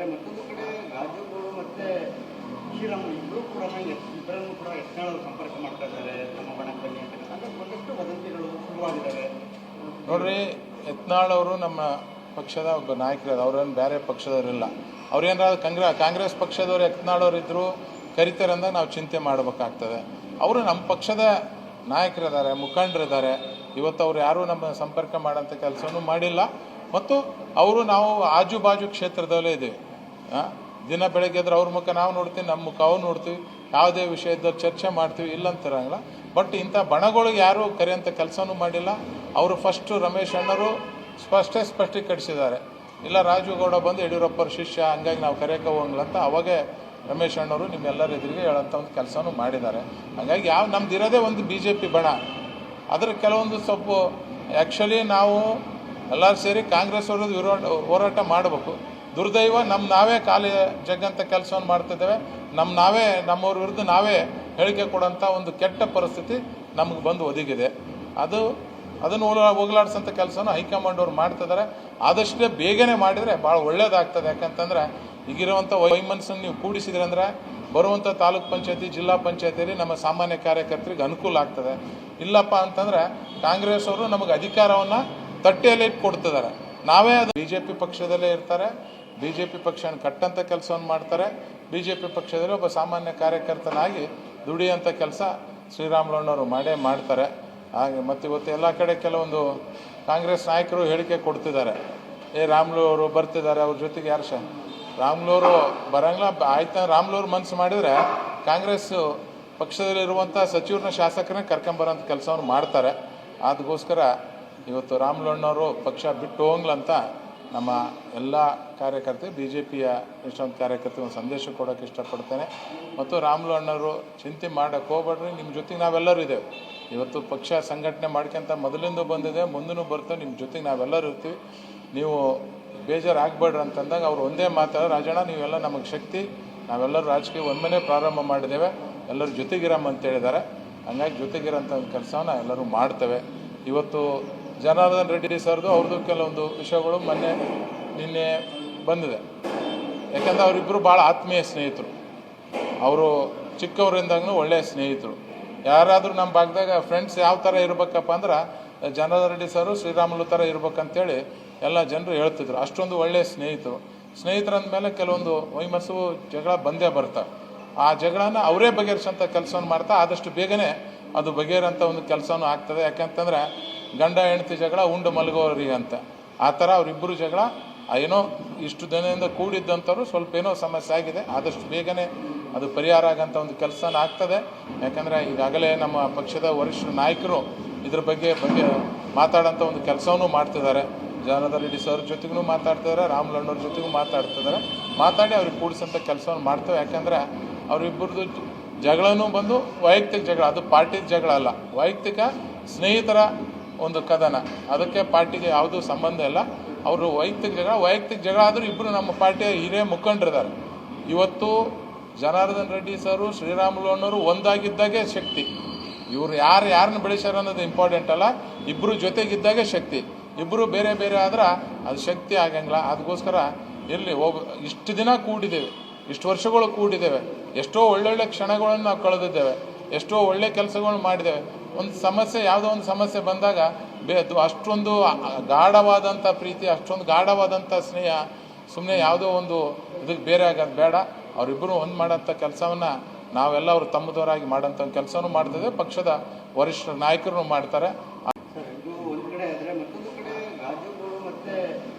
ಆದರೆ ಮತ್ತೊಂದು ಕಡೆ ರಾಜುಗಳು ಮತ್ತು ಶ್ರೀರಾಮ್ ಇಬ್ಬರನ್ನು ಕೂಡ ಯತ್ನಾಳ್ ಸಂಪರ್ಕ ಮಾಡ್ತಾ ಇದ್ದಾರೆ ನಮ್ಮ ಬಣಕ್ಕೆ ಬನ್ನಿ ಅಂತ. ಅಂದರೆ ಒಂದಷ್ಟು ವದಂತಿಗಳು ಶುರುವಾಗಿದ್ದಾವೆ. ನೋಡ್ರಿ, ಯತ್ನಾಳ್ ಅವರು ನಮ್ಮ ಪಕ್ಷದ ಒಬ್ಬ ನಾಯಕರು, ಅವ್ರೇನು ಬೇರೆ ಪಕ್ಷದವರಿಲ್ಲ. ಅವ್ರೇನಾದ್ರು ಕಾಂಗ್ರೆಸ್ ಪಕ್ಷದವ್ರು ಯತ್ನಾಳ್ ಅವರು ಇದ್ದರು ಕರಿತಾರೆ ಅಂದಾಗ ನಾವು ಚಿಂತೆ ಮಾಡಬೇಕಾಗ್ತದೆ. ಅವರು ನಮ್ಮ ಪಕ್ಷದ ನಾಯಕರಿದ್ದಾರೆ, ಮುಖಂಡರಿದ್ದಾರೆ. ಇವತ್ತು ಅವ್ರು ಯಾರೂ ನಮ್ಮ ಸಂಪರ್ಕ ಮಾಡೋಂಥ ಕೆಲಸನೂ ಮಾಡಿಲ್ಲ. ಮತ್ತು ಅವರು ನಾವು ಆಜು ಬಾಜು ಕ್ಷೇತ್ರದಲ್ಲೇ ಇದ್ದೀವಿ. ದಿನ ಬೆಳಗ್ಗೆ ಎದ್ರೆ ಅವ್ರ ಮುಖ ನಾವು ನೋಡ್ತೀವಿ, ನಮ್ಮ ಮುಖ ಅವ್ರು ನೋಡ್ತೀವಿ, ಯಾವುದೇ ವಿಷಯದಲ್ಲಿ ಚರ್ಚೆ ಮಾಡ್ತೀವಿ, ಇಲ್ಲಂತಿರಂಗಿಲ್ಲ. ಬಟ್ ಇಂಥ ಬಣಗಳಿಗೆ ಯಾರೂ ಕರೆಯೋಂಥ ಕೆಲಸನೂ ಮಾಡಿಲ್ಲ. ಅವರು ಫಸ್ಟು ರಮೇಶ್ ಅಣ್ಣರು ಸ್ಪಷ್ಟೀಕರಿಸಿದ್ದಾರೆ, ಇಲ್ಲ ರಾಜುಗೌಡ ಬಂದು ಯಡಿಯೂರಪ್ಪರ ಶಿಷ್ಯ, ಹಂಗಾಗಿ ನಾವು ಕರೆಯೋಕೆ ಹೋಗಂಗಿಲ್ಲ ಅಂತ ಅವಾಗೇ ರಮೇಶ್ ಅಣ್ಣವರು ನಿಮ್ಮೆಲ್ಲರ ಎದುರಿಗೆ ಹೇಳೋಂಥ ಒಂದು ಕೆಲಸನೂ ಮಾಡಿದ್ದಾರೆ. ಹಾಗಾಗಿ ನಮ್ದಿರೋದೇ ಒಂದು BJP ಬಣ. ಅದರ ಕೆಲವೊಂದು ಸ್ವಲ್ಪ ಆ್ಯಕ್ಚುಲಿ ನಾವು ಎಲ್ಲರೂ ಸೇರಿ ಕಾಂಗ್ರೆಸ್ ಅವ್ರದ್ದು ಹೋರಾಟ ಮಾಡಬೇಕು. ದುರ್ದೈವ ನಾವೇ ಖಾಲಿ ಜಗ್ಗಂಥ ಕೆಲಸವನ್ನು ಮಾಡ್ತಿದ್ದೇವೆ. ನಮ್ಮವ್ರ ವಿರುದ್ಧ ನಾವೇ ಹೇಳಿಕೆ ಕೊಡೋಂಥ ಒಂದು ಕೆಟ್ಟ ಪರಿಸ್ಥಿತಿ ನಮಗೆ ಬಂದು ಒದಗಿದೆ. ಅದನ್ನು ಹೋಗಲಾಡಿಸೋಂಥ ಕೆಲಸನ ಹೈಕಮಾಂಡ್ ಅವ್ರು ಮಾಡ್ತಿದ್ದಾರೆ. ಆದಷ್ಟೇ ಬೇಗನೆ ಮಾಡಿದರೆ ಭಾಳ ಒಳ್ಳೇದಾಗ್ತದೆ. ಯಾಕಂತಂದರೆ ಈಗಿರುವಂಥ ವೈಮನಸ್ಸನ್ನು ನೀವು ಕೂಡಿಸಿದ್ರೆ ಅಂದರೆ ಬರುವಂಥ ತಾಲೂಕ್ ಪಂಚಾಯತಿ, ಜಿಲ್ಲಾ ಪಂಚಾಯತಿಯಲ್ಲಿ ನಮ್ಮ ಸಾಮಾನ್ಯ ಕಾರ್ಯಕರ್ತರಿಗೆ ಅನುಕೂಲ ಆಗ್ತದೆ. ಇಲ್ಲಪ್ಪ ಅಂತಂದರೆ ಕಾಂಗ್ರೆಸ್ ಅವರು ನಮಗೆ ಅಧಿಕಾರವನ್ನು ತಟ್ಟೆಯಲ್ಲಿ ಕೊಡ್ತಿದ್ದಾರೆ. ನಾವೇ ಅದು BJP ಪಕ್ಷದಲ್ಲೇ ಇರ್ತಾರೆ, BJP ಪಕ್ಷನ ಕಟ್ಟಂಥ ಕೆಲಸವನ್ನು ಮಾಡ್ತಾರೆ. BJP ಪಕ್ಷದಲ್ಲಿ ಒಬ್ಬ ಸಾಮಾನ್ಯ ಕಾರ್ಯಕರ್ತನಾಗಿ ದುಡಿಯೋಂಥ ಕೆಲಸ ಶ್ರೀರಾಮುಲುನವರು ಮಾಡ್ತಾರೆ. ಹಾಗೆ ಮತ್ತು ಇವತ್ತು ಎಲ್ಲ ಕಡೆ ಕೆಲವೊಂದು ಕಾಂಗ್ರೆಸ್ ನಾಯಕರು ಹೇಳಿಕೆ ಕೊಡ್ತಿದ್ದಾರೆ, ರಾಮುಲು ಅವರು ಬರ್ತಿದ್ದಾರೆ, ಅವ್ರ ಜೊತೆಗೆ ಯಾರು ರಾಮುಲುವರು ಬರಂಗಿಲ್ಲ. ಆಯ್ತು, ರಾಮುಲುವ್ರು ಮನಸ್ಸು ಮಾಡಿದರೆ ಕಾಂಗ್ರೆಸ್ ಪಕ್ಷದಲ್ಲಿರುವಂಥ ಸಚಿವರನ್ನ, ಶಾಸಕರನ್ನ ಕರ್ಕೊಂಬರೋಂಥ ಕೆಲಸವನ್ನು ಮಾಡ್ತಾರೆ. ಅದಕ್ಕೋಸ್ಕರ ಇವತ್ತು ರಾಮುಲುನವರು ಪಕ್ಷ ಬಿಟ್ಟು ಹೋಗ್ಲಂತ ಅಂತ ನಮ್ಮ ಎಲ್ಲ ಕಾರ್ಯಕರ್ತರು, BJPಯ ಇಷ್ಟೊಂದು ಕಾರ್ಯಕರ್ತರು ಒಂದು ಸಂದೇಶ ಕೊಡೋಕ್ಕೆ ಇಷ್ಟಪಡ್ತೇನೆ. ಮತ್ತು ರಾಮುಲುನವರು ಚಿಂತೆ ಮಾಡೋಕ್ಕೆ ಹೋಗ್ಬೇಡ್ರಿ, ನಿಮ್ಮ ಜೊತೆಗೆ ನಾವೆಲ್ಲರೂ ಇದ್ದೇವೆ. ಇವತ್ತು ಪಕ್ಷ ಸಂಘಟನೆ ಮಾಡ್ಕೊಂತ ಮೊದಲಿಂದ ಬಂದಿದೆ, ಮುಂದೂ ಬರ್ತೇವೆ, ನಿಮ್ಮ ಜೊತೆಗೆ ನಾವೆಲ್ಲರೂ ಇರ್ತೀವಿ. ನೀವು ಬೇಜಾರಾಗಬೇಡ್ರಿ ಅಂತಂದಾಗ ಅವ್ರು ಒಂದೇ ಮಾತಾಡೋ, ರಾಜಣ್ಣ ನೀವೆಲ್ಲ ನಮಗೆ ಶಕ್ತಿ, ನಾವೆಲ್ಲರೂ ರಾಜಕೀಯ ಒಂದನೇ ಪ್ರಾರಂಭ ಮಾಡಿದ್ದೇವೆ, ಎಲ್ಲರೂ ಜೊತೆಗಿರಮ್ಮ ಅಂತ ಹೇಳಿದ್ದಾರೆ. ಹಂಗಾಗಿ ಜೊತೆಗಿರೋಂಥ ಒಂದು ಕೆಲಸವನ್ನು ಎಲ್ಲರೂ ಮಾಡ್ತೇವೆ. ಇವತ್ತು ಜನಾರ್ದನ್ ರೆಡ್ಡಿ ಸರ್ದು ಅವ್ರದ್ದು ಕೆಲವೊಂದು ವಿಷಯಗಳು ನಿನ್ನೆ ಬಂದಿದೆ. ಯಾಕಂದರೆ ಅವರಿಬ್ಬರು ಭಾಳ ಆತ್ಮೀಯ ಸ್ನೇಹಿತರು. ಅವರು ಚಿಕ್ಕವರಿಂದಾಗೂ ಒಳ್ಳೆಯ ಸ್ನೇಹಿತರು. ಯಾರಾದರೂ ನಮ್ಮ ಭಾಗದಾಗ ಫ್ರೆಂಡ್ಸ್ ಯಾವ ಥರ ಇರಬೇಕಪ್ಪ ಅಂದ್ರೆ ಜನಾರ್ದನ್ ರೆಡ್ಡಿ ಸರು ಶ್ರೀರಾಮುಲು ಥರ ಇರ್ಬೇಕಂತೇಳಿ ಎಲ್ಲ ಜನರು ಹೇಳ್ತಿದ್ರು. ಅಷ್ಟೊಂದು ಒಳ್ಳೆಯ ಸ್ನೇಹಿತರಂದಮೇಲೆ ಕೆಲವೊಂದು ವೈಮನಸ್ಸು ಜಗಳ ಬಂದೇ ಬರ್ತಾರೆ. ಆ ಜಗಳನ ಅವರೇ ಬಗೆಹರಿಸೋಂಥ ಕೆಲಸವನ್ನು ಮಾಡ್ತಾ ಆದಷ್ಟು ಬೇಗನೆ ಅದು ಬಗೆಹರೋಂಥ ಒಂದು ಕೆಲಸನೂ ಆಗ್ತದೆ. ಯಾಕಂತಂದರೆ ಗಂಡ ಹೆಂಡತಿ ಜಗಳ ಉಂಡು ಮಲಗೋರಿಗೆ ಅಂತ, ಆ ಥರ ಅವರಿಬ್ಬರು ಜಗಳ ಏನೋ ಇಷ್ಟು ದಿನದಿಂದ ಕೂಡಿದ್ದಂಥವ್ರು ಸ್ವಲ್ಪ ಏನೋ ಸಮಸ್ಯೆ ಆಗಿದೆ. ಆದಷ್ಟು ಬೇಗನೆ ಅದು ಪರಿಹಾರ ಆಗೋಂಥ ಒಂದು ಕೆಲಸನ ಆಗ್ತದೆ. ಯಾಕಂದರೆ ಈಗಾಗಲೇ ನಮ್ಮ ಪಕ್ಷದ ವರಿಷ್ಠ ನಾಯಕರು ಇದ್ರ ಬಗ್ಗೆ ಮಾತಾಡೋಂಥ ಒಂದು ಕೆಲಸವನ್ನೂ ಮಾಡ್ತಿದ್ದಾರೆ. ಜನಾರ್ದನ್ ರೆಡ್ಡಿ ಸರ್ ಜೊತೆಗೂ ಮಾತಾಡ್ತಿದ್ದಾರೆ, ರಾಮುಲುನವ್ರ ಜೊತೆಗೂ ಮಾತಾಡಿ ಅವ್ರಿಗೆ ಕೂಡಿಸೋಂಥ ಕೆಲಸವನ್ನು ಮಾಡ್ತೇವೆ. ಯಾಕಂದರೆ ಅವರಿಬ್ಬರದು ಜಗಳನೂ ಬಂದು ವೈಯಕ್ತಿಕ ಜಗಳ, ಅದು ಪಾರ್ಟಿದ ಜಗಳ ಅಲ್ಲ, ವೈಯಕ್ತಿಕ ಸ್ನೇಹಿತರ ಒಂದು ಕದನ. ಅದಕ್ಕೆ ಪಾರ್ಟಿಗೆ ಯಾವುದೂ ಸಂಬಂಧ ಇಲ್ಲ. ಅವರು ವೈಯಕ್ತಿಕ ಜಗಳ ಆದರೂ ಇಬ್ಬರು ನಮ್ಮ ಪಾರ್ಟಿಯ ಹಿರಿಯ ಮುಖಂಡರಿದ್ದಾರೆ. ಇವತ್ತು ಜನಾರ್ದನ್ ರೆಡ್ಡಿ ಸರು ಶ್ರೀರಾಮುಲುನವರು ಒಂದಾಗಿದ್ದಾಗೆ ಶಕ್ತಿ. ಇವರು ಯಾರನ್ನ ಬೆಳೆಸ್ಯಾರ ಅನ್ನೋದು ಇಂಪಾರ್ಟೆಂಟ್ ಅಲ್ಲ, ಇಬ್ಬರು ಜೊತೆಗಿದ್ದಾಗೆ ಶಕ್ತಿ. ಇಬ್ಬರು ಬೇರೆ ಬೇರೆ ಆದ್ರೆ ಅದು ಶಕ್ತಿ ಆಗಂಗಿಲ್ಲ. ಅದಕ್ಕೋಸ್ಕರ ಇರಲಿ, ಇಷ್ಟು ದಿನ ಕೂಡಿದ್ದೇವೆ, ಇಷ್ಟು ವರ್ಷಗಳು ಕೂಡಿದ್ದೇವೆ, ಎಷ್ಟೋ ಒಳ್ಳೊಳ್ಳೆ ಕ್ಷಣಗಳನ್ನು ನಾವು ಕಳೆದಿದ್ದೇವೆ, ಎಷ್ಟೋ ಒಳ್ಳೆ ಕೆಲಸಗಳನ್ನು ಮಾಡಿದ್ದೇವೆ. ಒಂದು ಸಮಸ್ಯೆ, ಯಾವುದೋ ಒಂದು ಸಮಸ್ಯೆ ಬಂದಾಗ ಅಷ್ಟೊಂದು ಗಾಢವಾದಂಥ ಪ್ರೀತಿ, ಅಷ್ಟೊಂದು ಗಾಢವಾದಂಥ ಸ್ನೇಹ ಸುಮ್ಮನೆ ಯಾವುದೋ ಒಂದು ಇದಕ್ಕೆ ಬೇರೆ ಆಗೋದು ಬೇಡ. ಅವರಿಬ್ಬರು ಒಂದು ಮಾಡೋಂಥ ಕೆಲಸವನ್ನು ನಾವೆಲ್ಲ ಅವರು ತಮ್ಮದವರಾಗಿ ಮಾಡೋಂಥ ಒಂದು ಕೆಲಸನೂ ಮಾಡ್ತಿದ್ದೇವೆ. ಪಕ್ಷದ ವರಿಷ್ಠ ನಾಯಕರು ಮಾಡ್ತಾರೆ. ಇದು ಒಂದು ಕಡೆ ಆದರೆ ಮತ್ತೊಂದು ಕಡೆ ರಾಜುಗಳು ಮತ್ತು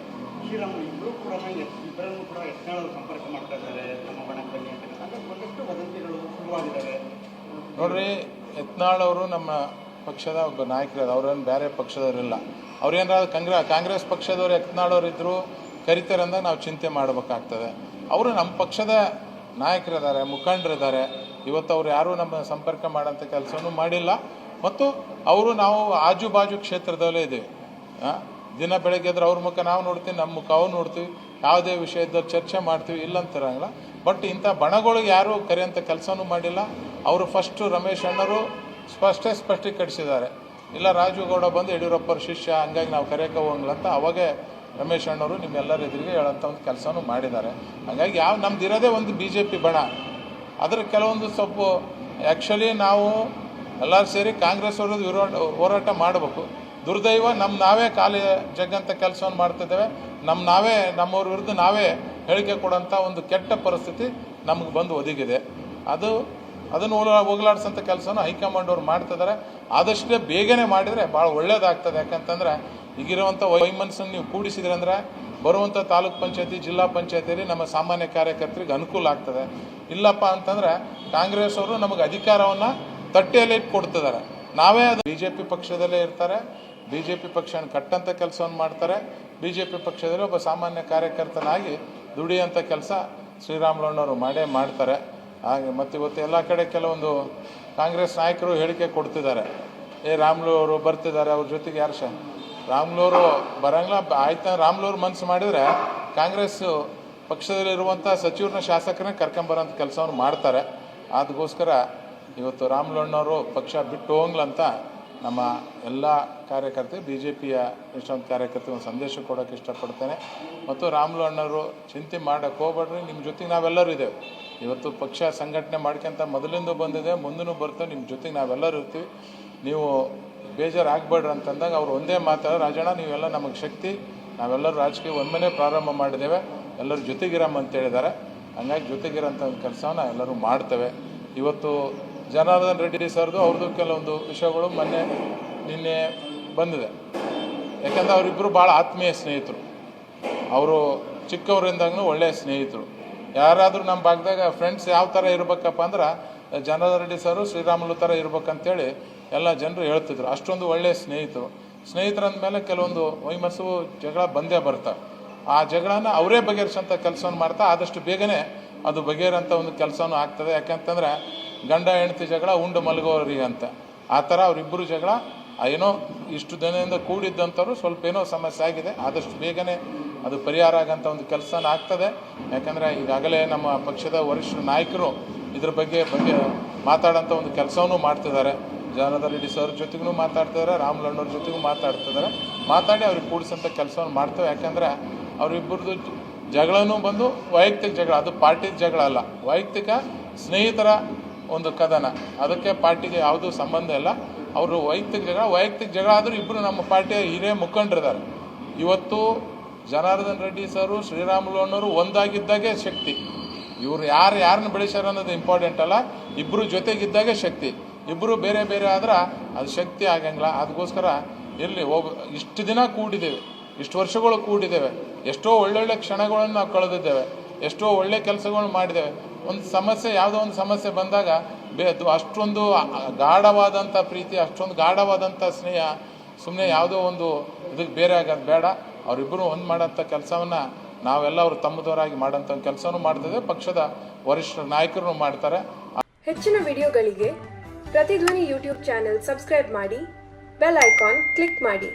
ಶ್ರೀರಾಮ್ ಇಬ್ಬರನ್ನು ಕೂಡ ಯತ್ನಾಳ್ ಸಂಪರ್ಕ ಮಾಡ್ತಾ ಇದ್ದಾರೆ ನಮ್ಮ ಬಣಕ್ಕೆ ಬನ್ನಿ ಅಂತ. ಅಂದರೆ ಒಂದಷ್ಟು ವದಂತಿಗಳು ಶುರುವಾಗಿದ್ದಾವೆ. ನೋಡ್ರಿ, ಯತ್ನಾಳ್ ಅವರು ನಮ್ಮ ಪಕ್ಷದ ಒಬ್ಬ ನಾಯಕರು, ಅವ್ರೇನು ಬೇರೆ ಪಕ್ಷದವರಿಲ್ಲ. ಅವ್ರೇನಾದ್ರು ಕಾಂಗ್ರೆಸ್ ಪಕ್ಷದವ್ರು ಯತ್ನಾಳ್ ಅವರು ಇದ್ದರು ಕರಿತಾರೆ ಅಂದಾಗ ನಾವು ಚಿಂತೆ ಮಾಡಬೇಕಾಗ್ತದೆ. ಅವರು ನಮ್ಮ ಪಕ್ಷದ ನಾಯಕರಿದ್ದಾರೆ, ಮುಖಂಡರಿದ್ದಾರೆ. ಇವತ್ತು ಅವ್ರು ಯಾರೂ ನಮ್ಮ ಸಂಪರ್ಕ ಮಾಡೋಂಥ ಕೆಲಸನೂ ಮಾಡಿಲ್ಲ. ಮತ್ತು ನಾವು ಆಜು ಬಾಜು ಕ್ಷೇತ್ರದಲ್ಲೇ ಇದ್ದೀವಿ. ದಿನ ಬೆಳಗ್ಗೆ ಎದ್ರೆ ಅವ್ರ ಮುಖ ನಾವು ನೋಡ್ತೀವಿ, ನಮ್ಮ ಮುಖ ಅವ್ರು ನೋಡ್ತೀವಿ, ಯಾವುದೇ ವಿಷಯದಲ್ಲಿ ಚರ್ಚೆ ಮಾಡ್ತೀವಿ, ಇಲ್ಲಂತಿರಂಗಿಲ್ಲ. ಬಟ್ ಇಂಥ ಬಣಗಳಿಗೆ ಯಾರೂ ಕರೆಯೋಂಥ ಕೆಲಸನೂ ಮಾಡಿಲ್ಲ. ಅವರು ಫಸ್ಟು ರಮೇಶ್ ಅಣ್ಣರು ಸ್ಪಷ್ಟೀಕರಿಸಿದ್ದಾರೆ, ಇಲ್ಲ ರಾಜುಗೌಡ ಬಂದು ಯಡಿಯೂರಪ್ಪರ ಶಿಷ್ಯ, ಹಂಗಾಗಿ ನಾವು ಕರೆಯೋಕೆ ಹೋಗಂಗಿಲ್ಲ ಅಂತ ಅವಾಗೇ ರಮೇಶ್ ಅಣ್ಣವರು ನಿಮ್ಮೆಲ್ಲರ ಎದುರಿಗೆ ಹೇಳೋಂಥ ಒಂದು ಕೆಲಸನೂ ಮಾಡಿದ್ದಾರೆ. ಹಾಗಾಗಿ ನಮ್ದು ಇರೋದೇ ಒಂದು BJP ಬಣ. ಅದರ ಕೆಲವೊಂದು ಸ್ವಲ್ಪ ಆ್ಯಕ್ಚುಲಿ ನಾವು ಎಲ್ಲರೂ ಸೇರಿ ಕಾಂಗ್ರೆಸ್ ವಿರೋಧ ಹೋರಾಟ ಮಾಡಬೇಕು. ದುರ್ದೈವ ನಾವೇ ಖಾಲಿ ಜಗ್ಗಂಥ ಕೆಲಸವನ್ನು ಮಾಡ್ತಿದ್ದೇವೆ. ನಮ್ಮವ್ರ ವಿರುದ್ಧ ನಾವೇ ಹೇಳಿಕೆ ಕೊಡೋಂಥ ಒಂದು ಕೆಟ್ಟ ಪರಿಸ್ಥಿತಿ ನಮಗೆ ಬಂದು ಒದಗಿದೆ. ಅದನ್ನು ಹೋಗಲಾಡಿಸೋಂಥ ಕೆಲಸನ ಹೈಕಮಾಂಡ್ ಅವ್ರು ಮಾಡ್ತಿದ್ದಾರೆ. ಆದಷ್ಟೇ ಬೇಗನೆ ಮಾಡಿದರೆ ಭಾಳ ಒಳ್ಳೆಯದಾಗ್ತದೆ. ಯಾಕಂತಂದರೆ ಈಗಿರುವಂಥ ವೈಮನಸ್ಸನ್ನು ನೀವು ಕೂಡಿಸಿದ್ರಂದ್ರೆ ಬರುವಂಥ ತಾಲೂಕ್ ಪಂಚಾಯತಿ, ಜಿಲ್ಲಾ ಪಂಚಾಯತಿಯಲ್ಲಿ ನಮ್ಮ ಸಾಮಾನ್ಯ ಕಾರ್ಯಕರ್ತರಿಗೆ ಅನುಕೂಲ ಆಗ್ತದೆ. ಇಲ್ಲಪ್ಪ ಅಂತಂದರೆ ಕಾಂಗ್ರೆಸ್ ಅವರು ನಮಗೆ ಅಧಿಕಾರವನ್ನು ತಟ್ಟೆಯಲ್ಲಿ ಇಟ್ಟು ಕೊಡ್ತಿದ್ದಾರೆ. ನಾವೇ ಅದು BJP ಪಕ್ಷದಲ್ಲೇ ಇರ್ತಾರೆ. BJP ಪಕ್ಷನ ಕಟ್ಟಂಥ ಕೆಲಸವನ್ನು ಮಾಡ್ತಾರೆ. BJP ಪಕ್ಷದಲ್ಲಿ ಒಬ್ಬ ಸಾಮಾನ್ಯ ಕಾರ್ಯಕರ್ತನಾಗಿ ದುಡಿಯೋಂಥ ಕೆಲಸ ಶ್ರೀರಾಮುಲುನವರು ಮಾಡ್ತಾರೆ. ಹಾಗೆ ಮತ್ತು ಇವತ್ತು ಎಲ್ಲ ಕಡೆ ಕೆಲವೊಂದು ಕಾಂಗ್ರೆಸ್ ನಾಯಕರು ಹೇಳಿಕೆ ಕೊಡ್ತಿದ್ದಾರೆ. ರಾಮುಲು ಅವರು ಬರ್ತಿದ್ದಾರೆ, ಅವ್ರ ಜೊತೆಗೆ ಯಾರು ರಾಮುಲುವರು ಬರಂಗಿಲ್ಲ. ಆಯ್ತಾ, ರಾಮುಲುವ್ರು ಮನಸ್ಸು ಮಾಡಿದರೆ ಕಾಂಗ್ರೆಸ್ ಪಕ್ಷದಲ್ಲಿರುವಂಥ ಸಚಿವರನ್ನ, ಶಾಸಕರನ್ನ ಕರ್ಕೊಂಬರೋಂಥ ಕೆಲಸವನ್ನು ಮಾಡ್ತಾರೆ. ಅದಕ್ಕೋಸ್ಕರ ಇವತ್ತು ರಾಮುಲುನವರು ಪಕ್ಷ ಬಿಟ್ಟು ಹೋಗ್ಲಂತ ನಮ್ಮ ಎಲ್ಲ ಕಾರ್ಯಕರ್ತರು, BJPಯ ಇಷ್ಟೊಂದು ಕಾರ್ಯಕರ್ತರು ಒಂದು ಸಂದೇಶ ಕೊಡೋಕ್ಕೆ ಇಷ್ಟಪಡ್ತೇನೆ. ಮತ್ತು ರಾಮುಲುನವರು ಚಿಂತೆ ಮಾಡೋಕ್ಕೆ ಹೋಗ್ಬೇಡ್ರಿ, ನಿಮ್ಮ ಜೊತೆಗೆ ನಾವೆಲ್ಲರೂ ಇದ್ದೇವೆ. ಇವತ್ತು ಪಕ್ಷ ಸಂಘಟನೆ ಮಾಡ್ಕೊಂತ ಮೊದಲಿಂದ ಬಂದಿದೆ, ಮುಂದೂ ಬರ್ತೇವೆ, ನಿಮ್ಮ ಜೊತೆಗೆ ನಾವೆಲ್ಲರೂ ಇರ್ತೀವಿ. ನೀವು ಬೇಜಾರಾಗಬೇಡ್ರಿ ಅಂತಂದಾಗ ಅವ್ರು ಒಂದೇ ಮಾತಾಡೋ, ರಾಜಣ್ಣ ನೀವೆಲ್ಲ ನಮಗೆ ಶಕ್ತಿ, ನಾವೆಲ್ಲರೂ ರಾಜಕೀಯ ಒಮ್ಮೆನೇ ಪ್ರಾರಂಭ ಮಾಡಿದ್ದೇವೆ, ಎಲ್ಲರೂ ಜೊತೆಗಿರಮ್ಮ ಅಂತ ಹೇಳಿದ್ದಾರೆ. ಹಂಗಾಗಿ ಜೊತೆಗಿರೋಂಥ ಒಂದು ಕೆಲಸವನ್ನು ಎಲ್ಲರೂ ಮಾಡ್ತೇವೆ. ಇವತ್ತು ಜನಾರ್ದನ್ ರೆಡ್ಡಿ ಸರ್ದು ಅವ್ರದ್ದು ಕೆಲವೊಂದು ವಿಷಯಗಳು ನಿನ್ನೆ ಬಂದಿದೆ. ಯಾಕಂದರೆ ಅವರಿಬ್ಬರು ಭಾಳ ಆತ್ಮೀಯ ಸ್ನೇಹಿತರು. ಅವರು ಚಿಕ್ಕವರಿಂದಾಗೂ ಒಳ್ಳೆಯ ಸ್ನೇಹಿತರು. ಯಾರಾದರೂ ನಮ್ಮ ಭಾಗದಾಗ ಫ್ರೆಂಡ್ಸ್ ಯಾವ ಥರ ಇರಬೇಕಪ್ಪ ಅಂದ್ರೆ ಜನಾರ್ದನ್ ರೆಡ್ಡಿ ಸರು ಶ್ರೀರಾಮುಲು ಥರ ಇರ್ಬೇಕಂತೇಳಿ ಎಲ್ಲ ಜನರು ಹೇಳ್ತಿದ್ರು. ಅಷ್ಟೊಂದು ಒಳ್ಳೆಯ ಸ್ನೇಹಿತರಂದಮೇಲೆ ಕೆಲವೊಂದು ವೈಮಸ್ಸು ಜಗಳ ಬಂದೇ ಬರ್ತಾರೆ. ಆ ಜಗಳನ ಅವರೇ ಬಗೆಹರಿಸೋಂಥ ಕೆಲಸವನ್ನು ಮಾಡ್ತಾ ಆದಷ್ಟು ಬೇಗನೆ ಅದು ಬಗೆಹರಂಥ ಒಂದು ಕೆಲಸನೂ ಆಗ್ತದೆ. ಯಾಕಂತಂದರೆ ಗಂಡ ಹೆಂಡತಿ ಜಗಳ ಉಂಡು ಮಲಗೋರಿಗೆ ಅಂತ, ಆ ಥರ ಅವರಿಬ್ಬರು ಜಗಳ ಏನೋ ಇಷ್ಟು ದಿನದಿಂದ ಕೂಡಿದ್ದಂಥವ್ರು ಸ್ವಲ್ಪ ಏನೋ ಸಮಸ್ಯೆ ಆಗಿದೆ. ಆದಷ್ಟು ಬೇಗನೆ ಅದು ಪರಿಹಾರ ಆಗೋಂಥ ಒಂದು ಕೆಲಸನ ಆಗ್ತದೆ. ಯಾಕಂದರೆ ಈಗಾಗಲೇ ನಮ್ಮ ಪಕ್ಷದ ವರಿಷ್ಠ ನಾಯಕರು ಇದ್ರ ಬಗ್ಗೆ ಮಾತಾಡೋಂಥ ಒಂದು ಕೆಲಸವನ್ನೂ ಮಾಡ್ತಿದ್ದಾರೆ. ಜನಾರ್ದನ್ ರೆಡ್ಡಿ ಸರ್ ಜೊತೆಗೂ ಮಾತಾಡ್ತಿದ್ದಾರೆ, ರಾಮುಲುನವ್ರ ಜೊತೆಗೂ ಮಾತಾಡಿ ಅವ್ರಿಗೆ ಕೂಡಿಸೋಂಥ ಕೆಲಸವನ್ನು ಮಾಡ್ತೇವೆ. ಯಾಕಂದರೆ ಅವರಿಬ್ಬರದು ಜಗಳನೂ ಬಂದು ವೈಯಕ್ತಿಕ ಜಗಳ, ಅದು ಪಾರ್ಟಿ ಜಗಳ ಅಲ್ಲ, ವೈಯಕ್ತಿಕ ಸ್ನೇಹಿತರ ಒಂದು ಕದನ. ಅದಕ್ಕೆ ಪಾರ್ಟಿಗೆ ಯಾವುದೂ ಸಂಬಂಧ ಇಲ್ಲ. ಅವರು ವೈಯಕ್ತಿಕ ಜಗಳ ಆದರೂ ಇಬ್ಬರು ನಮ್ಮ ಪಾರ್ಟಿಯ ಹಿರಿಯ ಮುಖಂಡರಿದ್ದಾರೆ. ಇವತ್ತು ಜನಾರ್ದನ್ ರೆಡ್ಡಿ ಸರು ಶ್ರೀರಾಮುಲುನವರು ಒಂದಾಗಿದ್ದಾಗೆ ಶಕ್ತಿ. ಇವರು ಯಾರನ್ನ ಬೆಳೆಸ್ಯಾರ ಅನ್ನೋದು ಇಂಪಾರ್ಟೆಂಟ್ ಅಲ್ಲ, ಇಬ್ಬರು ಜೊತೆಗಿದ್ದಾಗೆ ಶಕ್ತಿ. ಇಬ್ಬರು ಬೇರೆ ಬೇರೆ ಆದ್ರೆ ಅದು ಶಕ್ತಿ ಆಗಂಗಿಲ್ಲ. ಅದಕ್ಕೋಸ್ಕರ ಇಷ್ಟು ದಿನ ಕೂಡಿದ್ದೇವೆ, ಇಷ್ಟು ವರ್ಷಗಳು ಕೂಡಿದ್ದೇವೆ, ಎಷ್ಟೋ ಒಳ್ಳೊಳ್ಳೆ ಕ್ಷಣಗಳನ್ನು ನಾವು ಕಳೆದಿದ್ದೇವೆ, ಎಷ್ಟೋ ಒಳ್ಳೆ ಕೆಲಸಗಳನ್ನು ಮಾಡಿದ್ದೇವೆ. ಒಂದು ಸಮಸ್ಯೆ, ಯಾವುದೋ ಒಂದು ಸಮಸ್ಯೆ ಬಂದಾಗ ಅಷ್ಟೊಂದು ಗಾಢವಾದಂಥ ಪ್ರೀತಿ, ಅಷ್ಟೊಂದು ಗಾಢವಾದಂಥ ಸ್ನೇಹ ಸುಮ್ಮನೆ ಯಾವುದೋ ಒಂದು ಇದಕ್ಕೆ ಬೇರೆ ಆಗೋದು ಬೇಡ. ಅವರಿಬ್ಬರು ಒಂದು ಮಾಡೋಂಥ ಕೆಲಸವನ್ನು ನಾವೆಲ್ಲ ಅವರು ತಮ್ಮದವರಾಗಿ ಮಾಡೋಂಥ ಕೆಲಸನೂ ಮಾಡ್ತಿದ್ದೇವೆ. ಪಕ್ಷದ ವರಿಷ್ಠ ನಾಯಕರು ಮಾಡ್ತಾರೆ. ಹೆಚ್ಚಿನ ವಿಡಿಯೋಗಳಿಗೆ ಪ್ರತಿಧ್ವನಿ ಯೂಟ್ಯೂಬ್ ಚಾನೆಲ್ ಸಬ್ಸ್ಕ್ರೈಬ್ ಮಾಡಿ, ಬೆಲ್ ಐಕಾನ್ ಕ್ಲಿಕ್ ಮಾಡಿ.